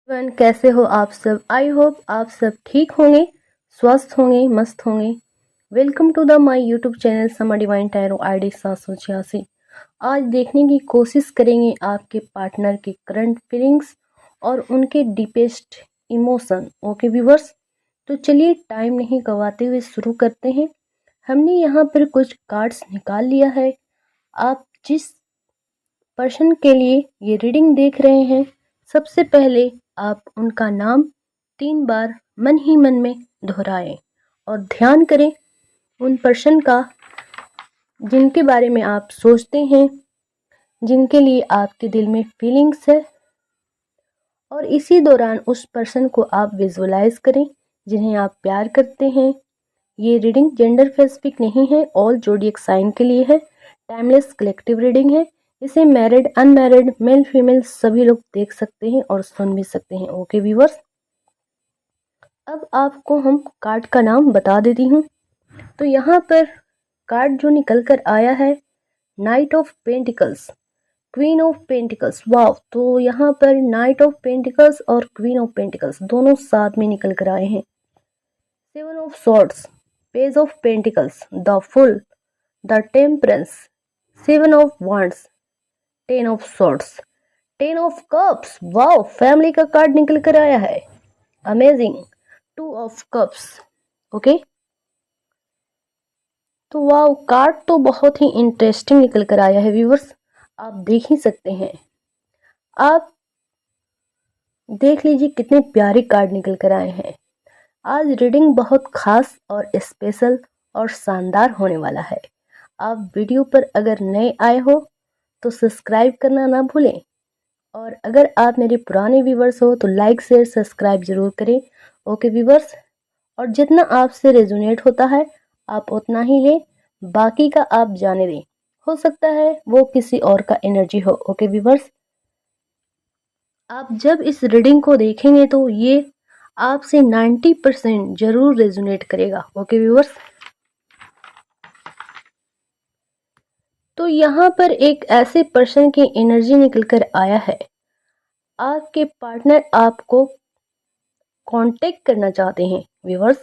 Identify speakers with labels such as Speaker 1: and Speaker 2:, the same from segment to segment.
Speaker 1: कैसे हो आप सब। आई होप आप सब ठीक होंगे, स्वस्थ होंगे, मस्त होंगे। Welcome to the my YouTube channel Sama divine tarot ID 786। आज देखने की कोशिश करेंगे आपके पार्टनर की करंट फीलिंग्स और उनके डीपेस्ट इमोशन। ओके व्यूवर्स, तो चलिए टाइम नहीं गवाते हुए शुरू करते हैं। हमने यहाँ पर कुछ कार्ड्स निकाल लिया है। आप जिस पर्सन के लिए ये रीडिंग देख रहे हैं, सबसे पहले आप उनका नाम 3 बार मन ही मन में दोहराएं और ध्यान करें उन पर्सन का जिनके बारे में आप सोचते हैं, जिनके लिए आपके दिल में फीलिंग्स है। और इसी दौरान उस पर्सन को आप विजुअलाइज करें जिन्हें आप प्यार करते हैं। ये रीडिंग जेंडर स्पेसिफिक नहीं है, ऑल जोडियक साइन के लिए है। टाइमलेस कलेक्टिव रीडिंग है। इसे मैरिड, अनमैरिड, मेल फीमेल सभी लोग देख सकते हैं और सुन भी सकते हैं। ओके व्यूवर्स, अब आपको हम कार्ड का नाम बता देती हूँ। तो यहाँ पर कार्ड जो निकल कर आया है, knight of pentacles, queen of pentacles. Wow, तो यहाँ पर नाइट ऑफ पेंटिकल्स और क्वीन ऑफ पेंटिकल्स दोनों साथ में निकल कर आए हैं। 7 of swords, page of pentacles, the fool, the temperance, 7 of wands, 10 of swords, 10 of cups. Wow, family का कार्ड निकल कर आया है। अमेजिंग। 2 of cups. ओके, तो वाओ, कार्ड तो बहुत ही इंटरेस्टिंग निकल कर आया है व्यूवर्स। आप देख ही सकते हैं। आप देख लीजिए कितने प्यारे कार्ड निकल कर आए हैं। आज रीडिंग बहुत खास और स्पेशल और शानदार होने वाला है। आप वीडियो पर अगर नए आए हो तो सब्सक्राइब करना ना भूलें, और अगर आप मेरे पुराने व्यूवर्स हो तो लाइक शेयर सब्सक्राइब जरूर करें। ओके व्यूवर्स, और जितना आपसे रेजोनेट होता है आप उतना ही लें, बाकी का आप जाने दें। हो सकता है वो किसी और का एनर्जी हो। ओके व्यूवर्स, आप जब इस रीडिंग को देखेंगे तो ये आपसे 90% जरूर रेजोनेट करेगा। ओके व्यूवर्स, तो यहाँ पर एक ऐसे पर्सन की एनर्जी निकल कर आया है। आपके पार्टनर आपको कांटेक्ट करना चाहते हैं व्यूवर्स,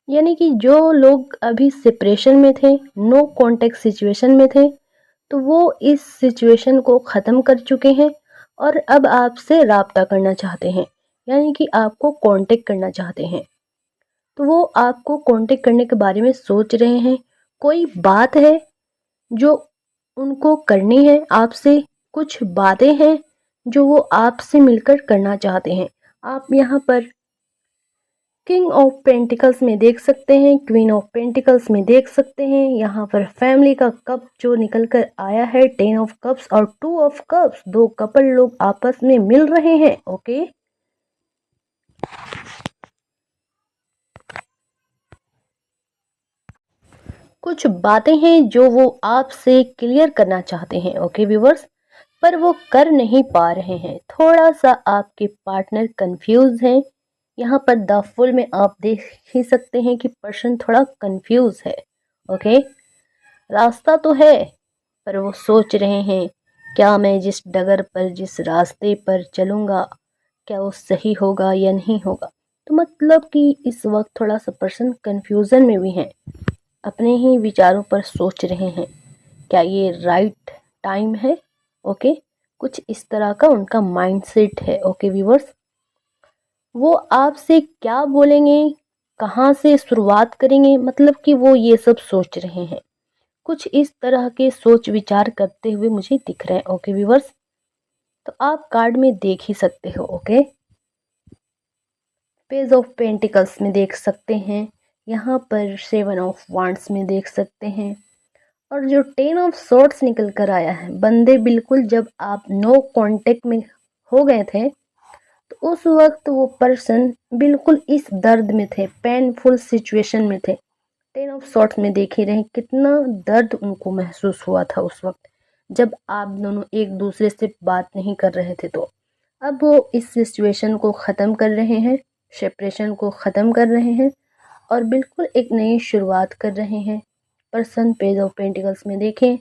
Speaker 1: यानी कि जो लोग अभी सेपरेशन में थे, नो कांटेक्ट सिचुएशन में थे, तो वो इस सिचुएशन को ख़त्म कर चुके हैं और अब आपसे राब्ता करना चाहते हैं, यानी कि आपको कांटेक्ट करना चाहते हैं। तो वो आपको कांटेक्ट करने के बारे में सोच रहे हैं। कोई बात है जो उनको करनी है आपसे, कुछ बातें हैं जो वो आपसे मिलकर करना चाहते हैं। आप यहाँ पर किंग ऑफ पेंटिकल्स में देख सकते हैं, क्वीन ऑफ पेंटिकल्स में देख सकते हैं। यहाँ पर फैमिली का कप जो निकल कर आया है, 10 ऑफ कप्स और 2 ऑफ कप्स। दो कपल लोग आपस में मिल रहे हैं। ओके, कुछ बातें हैं जो वो आपसे क्लियर करना चाहते हैं। ओके व्यूवर्स, पर वो कर नहीं पा रहे हैं। थोड़ा सा आपके पार्टनर कंफ्यूज हैं। यहाँ पर द फुल में आप देख ही सकते हैं कि पर्सन थोड़ा कंफ्यूज है। ओके, रास्ता तो है पर वो सोच रहे हैं क्या मैं जिस डगर पर, जिस रास्ते पर चलूँगा, क्या वो सही होगा या नहीं होगा। तो मतलब कि इस वक्त थोड़ा सा पर्सन कंफ्यूजन में भी है, अपने ही विचारों पर सोच रहे हैं क्या ये राइट टाइम है। ओके, कुछ इस तरह का उनका माइंडसेट है। ओके व्यूवर्स, वो आपसे क्या बोलेंगे, कहाँ से शुरुआत करेंगे, मतलब कि वो ये सब सोच रहे हैं। कुछ इस तरह के सोच विचार करते हुए मुझे दिख रहे हैं। ओके व्यूवर्स, तो आप कार्ड में देख ही सकते हो। ओके, पेज ऑफ पेंटिकल्स में देख सकते हैं, यहाँ पर 7 ऑफ वांड्स में देख सकते हैं, और जो 10 ऑफ सॉर्ड्स निकल कर आया है। बंदे बिल्कुल जब आप नो कांटेक्ट में हो गए थे तो उस वक्त वो पर्सन बिल्कुल इस दर्द में थे, पेनफुल सिचुएशन में थे। 10 ऑफ सॉर्ड्स में देख ही रहे कितना दर्द उनको महसूस हुआ था उस वक्त जब आप दोनों एक दूसरे से बात नहीं कर रहे थे। तो अब वो इस सिचुएशन को ख़त्म कर रहे हैं, सेपरेशन को ख़त्म कर रहे हैं और बिल्कुल एक नई शुरुआत कर रहे हैं। पर्सन पेज ऑफ पेंटिकल्स में देखें,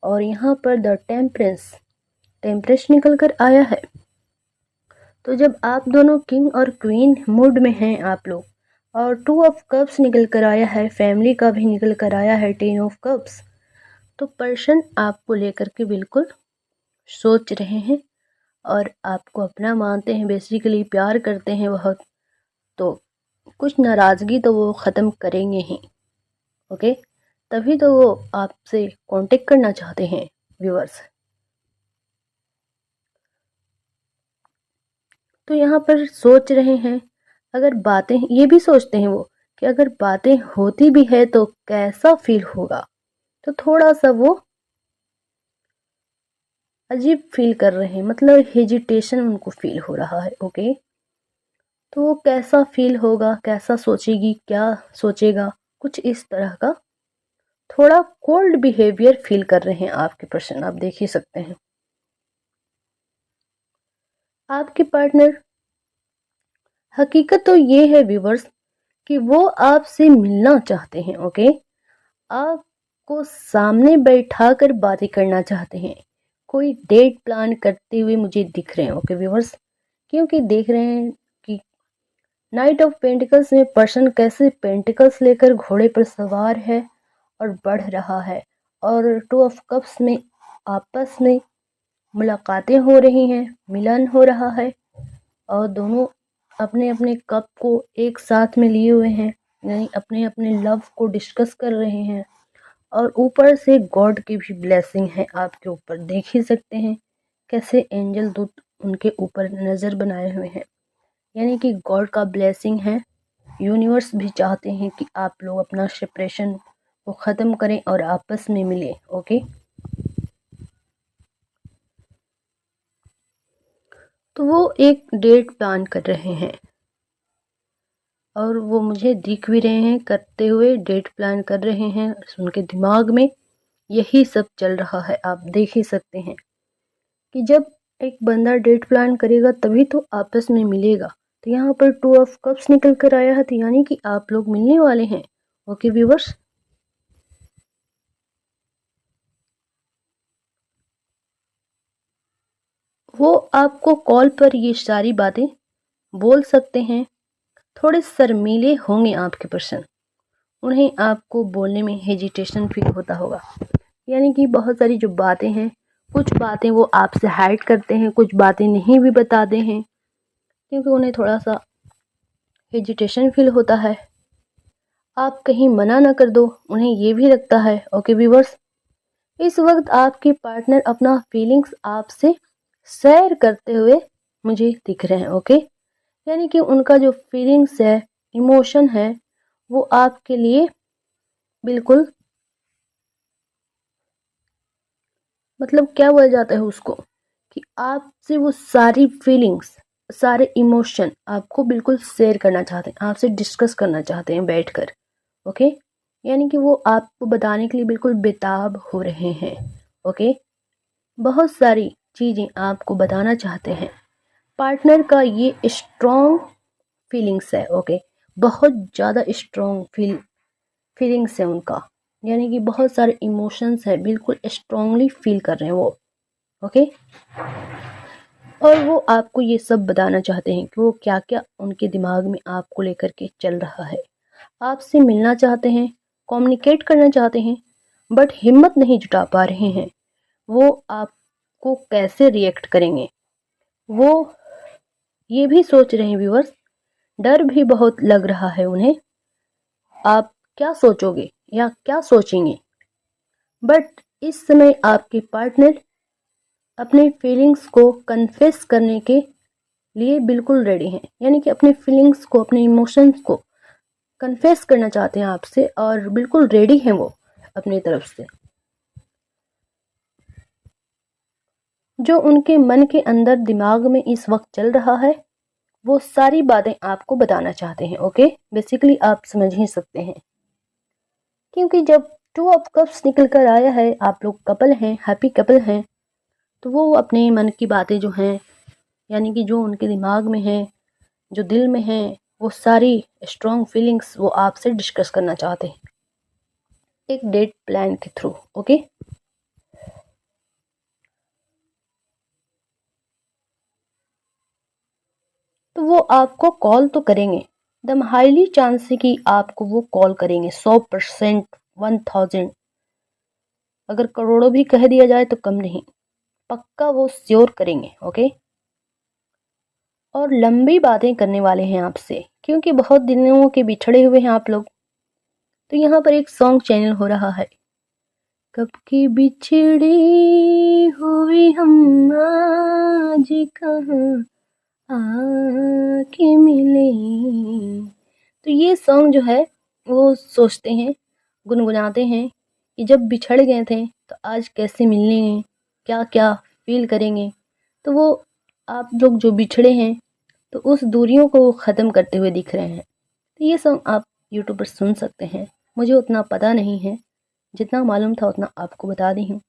Speaker 1: और यहाँ पर द टेम्परेंस निकल कर आया है। तो जब आप दोनों किंग और क्वीन मूड में हैं आप लोग, और 2 ऑफ कप्स निकल कर आया है, फैमिली का भी निकल कर आया है 10 ऑफ कप्स, तो पर्सन आपको लेकर के बिल्कुल सोच रहे हैं और आपको अपना मानते हैं, बेसिकली प्यार करते हैं बहुत। तो कुछ नाराज़गी तो वो ख़त्म करेंगे ही, ओके। तभी तो वो आपसे कांटेक्ट करना चाहते हैं व्यूअर्स। तो यहाँ पर सोच रहे हैं, अगर बातें, ये भी सोचते हैं वो कि अगर बातें होती भी है तो कैसा फील होगा। तो थोड़ा सा वो अजीब फील कर रहे हैं, मतलब हेजिटेशन उनको फील हो रहा है, ओके। तो वो कैसा फील होगा, कैसा सोचेगी, क्या सोचेगा, कुछ इस तरह का थोड़ा कोल्ड बिहेवियर फील कर रहे हैं आपके पर्सन, आप देख ही सकते हैं। आपके पार्टनर, हकीकत तो ये है व्यूवर्स कि वो आपसे मिलना चाहते हैं, ओके। आपको सामने बैठा कर बातें करना चाहते हैं, कोई डेट प्लान करते हुए मुझे दिख रहे हैं, ओके व्यूवर्स। क्योंकि देख रहे हैं कि नाइट ऑफ पेंटिकल्स में पर्सन कैसे पेंटिकल्स लेकर घोड़े पर सवार है और बढ़ रहा है, और 2 ऑफ कप्स में आपस में मुलाकातें हो रही हैं, मिलन हो रहा है, और दोनों अपने अपने कप को एक साथ में लिए हुए हैं, यानी अपने अपने लव को डिस्कस कर रहे हैं। और ऊपर से गॉड की भी ब्लेसिंग है आपके ऊपर, देख ही सकते हैं कैसे एंजल दूत उनके ऊपर नज़र बनाए हुए हैं, यानी कि गॉड का ब्लेसिंग है। यूनिवर्स भी चाहते हैं कि आप लोग अपना सेपरेशन को ख़त्म करें और आपस में मिले, ओके। तो वो एक डेट प्लान कर रहे हैं और वो मुझे दिख भी रहे हैं करते हुए, डेट प्लान कर रहे हैं, उनके दिमाग में यही सब चल रहा है। आप देख ही सकते हैं कि जब एक बंदा डेट प्लान करेगा तभी तो आपस में मिलेगा। तो यहाँ पर 2 ऑफ कप्स निकल कर आया है, तो यानी कि आप लोग मिलने वाले हैं, ओके व्यूवर्स। वो आपको कॉल पर ये सारी बातें बोल सकते हैं, थोड़े शर्मीले होंगे आपके पर्सन, उन्हें आपको बोलने में हेजिटेशन फील होता होगा, यानी कि बहुत सारी जो बातें हैं, कुछ बातें वो आपसे हाइड करते हैं, कुछ बातें नहीं भी बताते हैं, क्योंकि उन्हें थोड़ा सा हेजिटेशन फील होता है। आप कहीं मना ना कर दो, उन्हें ये भी लगता है, ओके व्यूवर्स। इस वक्त आपके पार्टनर अपना फीलिंग्स आपसे शेयर करते हुए मुझे दिख रहे हैं, ओके। यानी कि उनका जो फीलिंग्स है, इमोशन है, वो आपके लिए बिल्कुल, मतलब क्या बोला जाता है उसको, कि आपसे वो सारी फीलिंग्स, सारे इमोशन आपको बिल्कुल शेयर करना चाहते हैं, आपसे डिस्कस करना चाहते हैं बैठकर, ओके। यानी कि वो आपको बताने के लिए बिल्कुल बेताब हो रहे हैं, ओके। बहुत सारी चीज़ें आपको बताना चाहते हैं। पार्टनर का ये स्ट्रॉन्ग फीलिंग्स है, ओके। बहुत ज़्यादा स्ट्रॉन्ग फीलिंग्स है उनका, यानी कि बहुत सारे इमोशंस है, बिल्कुल स्ट्रांगली फील कर रहे हैं वो, ओके। और वो आपको ये सब बताना चाहते हैं कि वो क्या क्या उनके दिमाग में आपको लेकर के चल रहा है। आपसे मिलना चाहते हैं, कम्युनिकेट करना चाहते हैं, बट हिम्मत नहीं जुटा पा रहे हैं। वो आपको कैसे रिएक्ट करेंगे, वो ये भी सोच रहे हैं व्यूअर्स। डर भी बहुत लग रहा है उन्हें, आप क्या सोचोगे या क्या सोचेंगे। बट इस समय आपके पार्टनर अपने फीलिंग्स को कन्फेस करने के लिए बिल्कुल रेडी हैं, यानी कि अपने फीलिंग्स को, अपने इमोशंस को कन्फेस करना चाहते हैं आपसे, और बिल्कुल रेडी हैं वो अपनी तरफ से। जो उनके मन के अंदर दिमाग में इस वक्त चल रहा है, वो सारी बातें आपको बताना चाहते हैं, ओके। बेसिकली आप समझ ही सकते हैं, क्योंकि जब 2 ऑफ कप्स निकल कर आया है, आप लोग कपल हैं, हैप्पी कपल हैं, तो वो अपने मन की बातें जो हैं, यानी कि जो उनके दिमाग में है, जो दिल में है, वो सारी स्ट्रॉन्ग फीलिंग्स वो आपसे डिस्कस करना चाहते हैं एक डेट प्लान के थ्रू, ओके। तो वो आपको कॉल तो करेंगे। एकदम हाईली चांस है कि आपको वो कॉल करेंगे 100%, 1000, अगर करोड़ों भी कह दिया जाए तो कम नहीं, पक्का वो श्योर करेंगे। ओके, और लंबी बातें करने वाले हैं आपसे, क्योंकि बहुत दिनों के बिछड़े हुए हैं आप लोग। तो यहाँ पर एक सॉन्ग चैनल हो रहा है, कब की बिछड़ी हुई हम आज कहाँ आके मिले। तो ये सॉन्ग जो है वो सोचते हैं, गुनगुनाते हैं कि जब बिछड़ गए थे तो आज कैसे मिलेंगे, क्या क्या फील करेंगे। तो वो आप लोग जो बिछड़े हैं तो उस दूरियों को ख़त्म करते हुए दिख रहे हैं। तो ये सॉन्ग आप यूट्यूब पर सुन सकते हैं। मुझे उतना पता नहीं है, जितना मालूम था उतना आपको बता दी हूँ।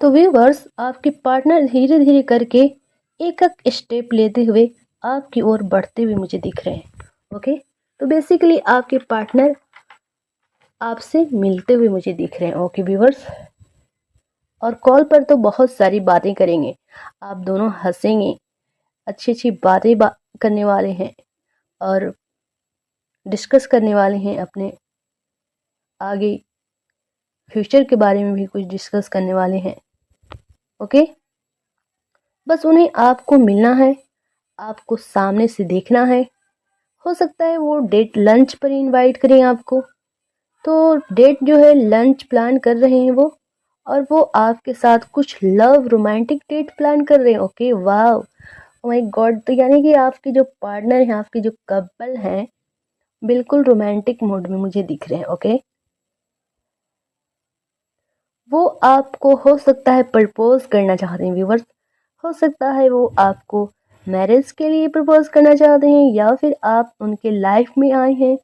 Speaker 1: तो व्यूअर्स, आपके पार्टनर धीरे धीरे करके एक एक स्टेप लेते हुए आपकी ओर बढ़ते हुए मुझे दिख रहे हैं। ओके, तो बेसिकली आपके पार्टनर आपसे मिलते हुए मुझे दिख रहे हैं। ओके व्यूअर्स, और कॉल पर तो बहुत सारी बातें करेंगे, आप दोनों हंसेंगे, अच्छी अच्छी बातें करने वाले हैं और डिस्कस करने वाले हैं, अपने आगे फ्यूचर के बारे में भी कुछ डिस्कस करने वाले हैं। ओके, बस उन्हें आपको मिलना है, आपको सामने से देखना है। हो सकता है वो डेट लंच पर इनवाइट करें आपको, तो डेट जो है लंच प्लान कर रहे हैं वो, और वो आपके साथ कुछ लव रोमांटिक डेट प्लान कर रहे हैं। ओके, वाह, ओ माय गॉड। तो यानी कि आपके जो पार्टनर हैं, आपके जो कपल हैं, बिल्कुल रोमांटिक मूड में मुझे दिख रहे हैं। ओके, वो आपको हो सकता है प्रपोज करना चाहते हैं व्यूवर्स, हो सकता है वो आपको मैरिज के लिए प्रपोज करना चाहते हैं, या फिर आप उनके लाइफ में आए हैं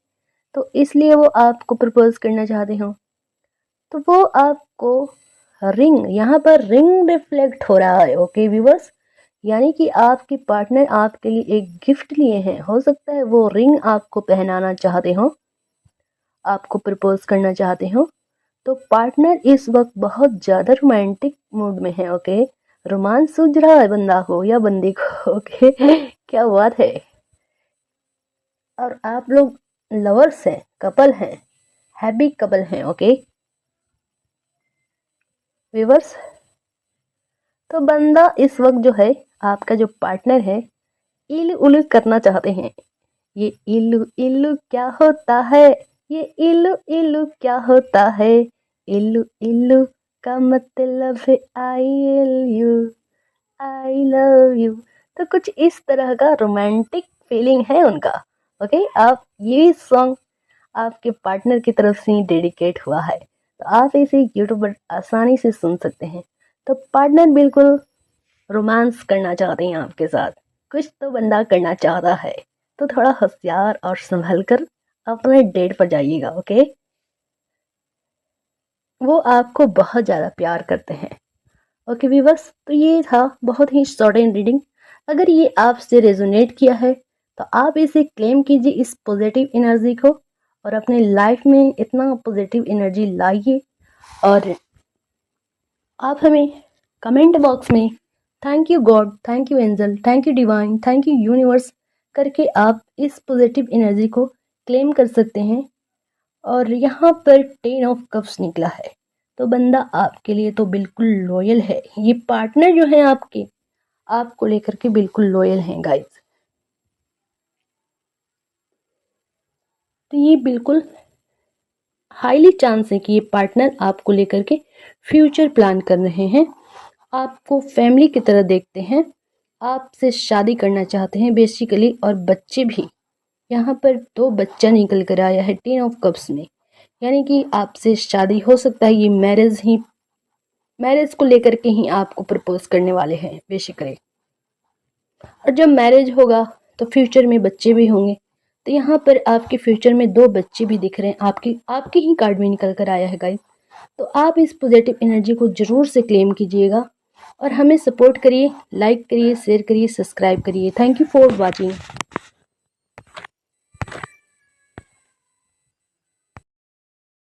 Speaker 1: तो इसलिए वो आपको प्रपोज करना चाहते हो। तो वो आपको रिंग, यहाँ पर रिंग रिफ्लेक्ट हो रहा है। ओके व्यूवर्स, यानी कि आपके पार्टनर आपके लिए एक गिफ्ट लिए हैं, हो सकता है वो रिंग आपको पहनाना चाहते हो, आपको प्रपोज करना चाहते हो। तो पार्टनर इस वक्त बहुत ज़्यादा रोमांटिक मूड में है। ओके, रोमांस सूझ रहा है बंदा को या बंदी को। ओके, क्या बात है। और आप लोग लवर्स हैं, कपल हैं, हैप्पी कपल हैं। ओके व्यूवर्स, तो बंदा इस वक्त जो है, आपका जो पार्टनर है, इलू उलू करना चाहते हैं। ये इलू इलू क्या होता है, ये इलू इलू क्या होता है, इलू इलू का मतलब है आई लव यू। तो कुछ इस तरह का रोमांटिक फीलिंग है उनका। ओके, आप ये सॉन्ग आपके पार्टनर की तरफ से डेडिकेट हुआ है, तो आप इसे यूट्यूब पर आसानी से सुन सकते हैं। तो पार्टनर बिल्कुल रोमांस करना चाहते हैं आपके साथ, कुछ तो बंदा करना चाहता है, तो थोड़ा होशियार और संभल कर अपने डेट पर जाइएगा। ओके, वो आपको बहुत ज़्यादा प्यार करते हैं। ओके व्यूअर्स, तो ये था बहुत ही शॉर्ट एंड रीडिंग। अगर ये आपसे रेजोनेट किया है तो आप इसे क्लेम कीजिए, इस पॉजिटिव एनर्जी को, और अपने लाइफ में इतना पॉजिटिव एनर्जी लाइए। और आप हमें कमेंट बॉक्स में thank you God, thank you angel, thank you divine, thank you universe करके आप इस पॉजिटिव एनर्जी को क्लेम कर सकते हैं। और यहाँ पर 10 ऑफ कप्स निकला है, तो बंदा आपके लिए तो बिल्कुल लॉयल है। ये पार्टनर जो है आपके, आपको लेकर के बिल्कुल लॉयल हैं गाइस। तो ये बिल्कुल हाईली चांस है कि ये पार्टनर आपको लेकर के फ्यूचर प्लान कर रहे हैं, आपको फैमिली की तरह देखते हैं, आपसे शादी करना चाहते हैं बेसिकली, और बच्चे भी। यहाँ पर 2 बच्चा निकल कर आया है 10 ऑफ कप्स में, यानी कि आपसे शादी हो सकता है। ये मैरिज को लेकर के ही आपको प्रपोज करने वाले हैं बेसिकली। और जब मैरिज होगा तो फ्यूचर में बच्चे भी होंगे। तो यहाँ पर आपके फ्यूचर में 2 बच्चे भी दिख रहे हैं, आपके ही कार्ड में निकल कर आया है गाइस। तो आप इस पॉजिटिव एनर्जी को ज़रूर से क्लेम कीजिएगा और हमें सपोर्ट करिए, लाइक करिए, शेयर करिए, सब्सक्राइब करिए। Thank you for watching.